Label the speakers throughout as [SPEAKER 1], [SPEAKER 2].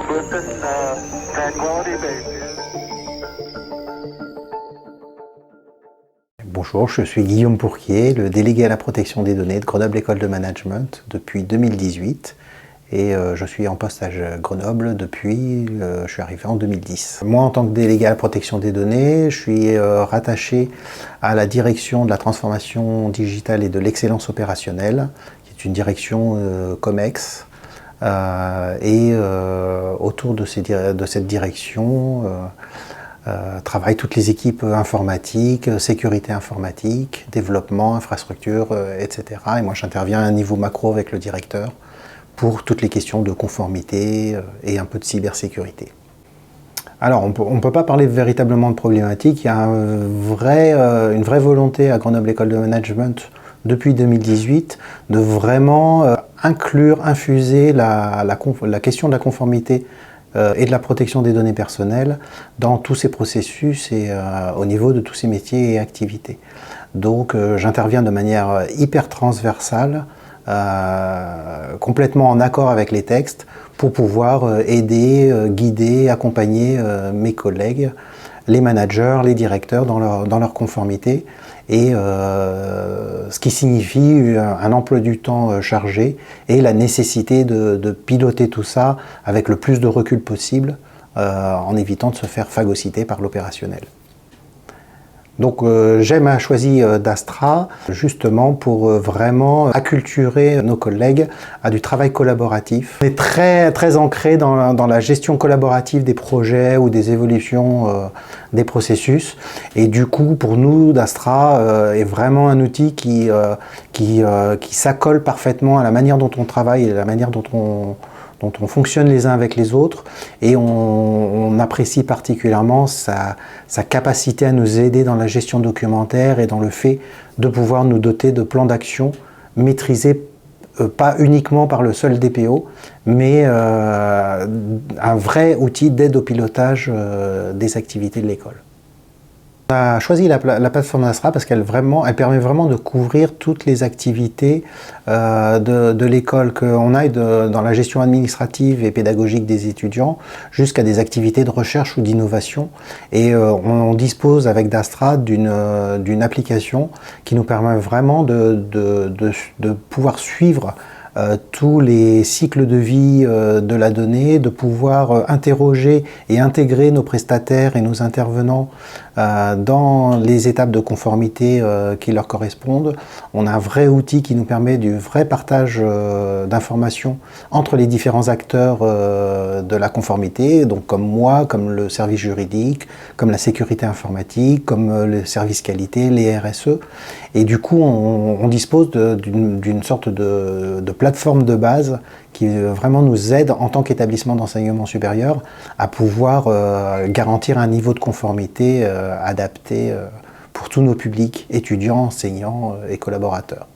[SPEAKER 1] Listen, Tranquility Base.
[SPEAKER 2] Bonjour, je suis Guillaume Pourquier, le délégué à la protection des données de Grenoble École de Management depuis 2018 et je suis en poste à Grenoble depuis, je suis arrivé en 2010. Moi, en tant que délégué à la protection des données, je suis rattaché à la direction de la transformation digitale et de l'excellence opérationnelle, qui est une direction COMEX. Autour de cette direction travaillent toutes les équipes informatiques, sécurité informatique, développement, infrastructure, etc. Et moi j'interviens à un niveau macro avec le directeur pour toutes les questions de conformité et un peu de cybersécurité. Alors on ne peut pas parler véritablement de problématique, il y a une vraie volonté à Grenoble École de Management depuis 2018 de vraiment infuser la question de la conformité et de la protection des données personnelles dans tous ces processus et au niveau de tous ces métiers et activités. Donc j'interviens de manière hyper transversale, complètement en accord avec les textes pour pouvoir aider, guider, accompagner mes collègues, les managers, les directeurs dans leur conformité et ce qui signifie un emploi du temps chargé et la nécessité de piloter tout ça avec le plus de recul possible en évitant de se faire phagocyter par l'opérationnel. Donc GEM choisi Dastra justement pour vraiment acculturer nos collègues à du travail collaboratif. On est très ancré dans la gestion collaborative des projets ou des évolutions des processus et du coup pour nous Dastra est vraiment un outil qui s'accole parfaitement à la manière dont on travaille et à la manière dont on fonctionne les uns avec les autres et on apprécie particulièrement sa capacité à nous aider dans la gestion documentaire et dans le fait de pouvoir nous doter de plans d'action maîtrisés pas uniquement par le seul DPO, mais un vrai outil d'aide au pilotage des activités de l'école. On a choisi la plateforme Dastra parce qu'elle permet vraiment de couvrir toutes les activités de l'école qu'on aille dans la gestion administrative et pédagogique des étudiants jusqu'à des activités de recherche ou d'innovation. Et on dispose avec Dastra d'une application qui nous permet vraiment de pouvoir suivre tous les cycles de vie de la donnée, de pouvoir interroger et intégrer nos prestataires et nos intervenants dans les étapes de conformité qui leur correspondent. On a un vrai outil qui nous permet du vrai partage d'informations entre les différents acteurs de la conformité, donc comme moi, comme le service juridique, comme la sécurité informatique, comme le service qualité, les RSE. Et du coup, on dispose d'une sorte de plateforme de base qui vraiment nous aide en tant qu'établissement d'enseignement supérieur à pouvoir garantir un niveau de conformité adapté pour tous nos publics, étudiants, enseignants et collaborateurs.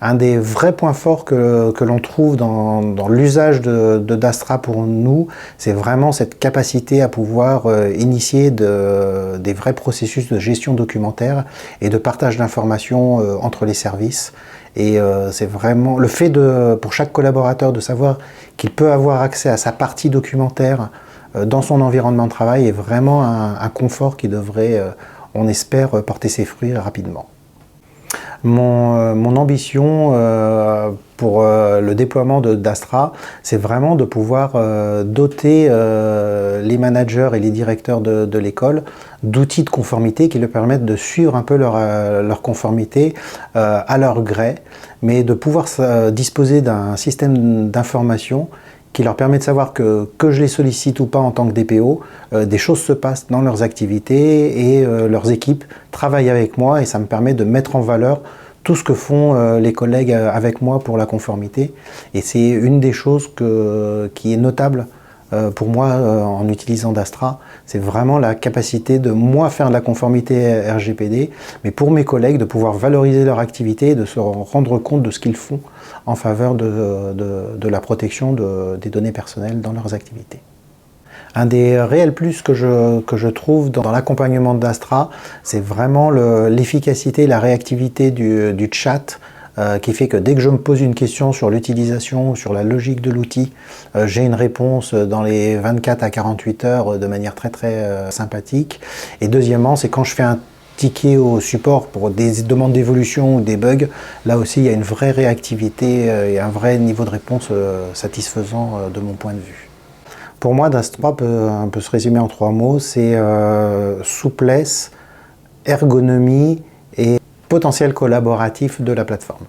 [SPEAKER 2] Un des vrais points forts que l'on trouve dans l'usage de Dastra pour nous, c'est vraiment cette capacité à pouvoir initier des vrais processus de gestion documentaire et de partage d'informations entre les services. Et c'est vraiment le fait pour chaque collaborateur de savoir qu'il peut avoir accès à sa partie documentaire dans son environnement de travail est vraiment un confort qui devrait, on espère, porter ses fruits rapidement. Mon ambition pour le déploiement de Dastra, c'est vraiment de pouvoir doter les managers et les directeurs de l'école d'outils de conformité qui leur permettent de suivre un peu leur conformité à leur gré, mais de pouvoir disposer d'un système d'information qui leur permet de savoir que je les sollicite ou pas en tant que DPO, des choses se passent dans leurs activités et leurs équipes travaillent avec moi et ça me permet de mettre en valeur tout ce que font les collègues avec moi pour la conformité. Et c'est une des choses qui est notable pour moi en utilisant Dastra, c'est vraiment la capacité de moi faire de la conformité RGPD, mais pour mes collègues de pouvoir valoriser leur activité et de se rendre compte de ce qu'ils font en faveur de la protection des données personnelles dans leurs activités. Un des réels plus que je trouve dans l'accompagnement d'Astra, c'est vraiment l'efficacité et la réactivité du chat qui fait que dès que je me pose une question sur l'utilisation ou sur la logique de l'outil, j'ai une réponse dans les 24 à 48 heures de manière très sympathique. Et deuxièmement, c'est quand je fais un ticket au support pour des demandes d'évolution ou des bugs, là aussi il y a une vraie réactivité et un vrai niveau de réponse satisfaisant de mon point de vue. Pour moi, DAS 3 peut se résumer en 3 mots, c'est souplesse, ergonomie et potentiel collaboratif de la plateforme.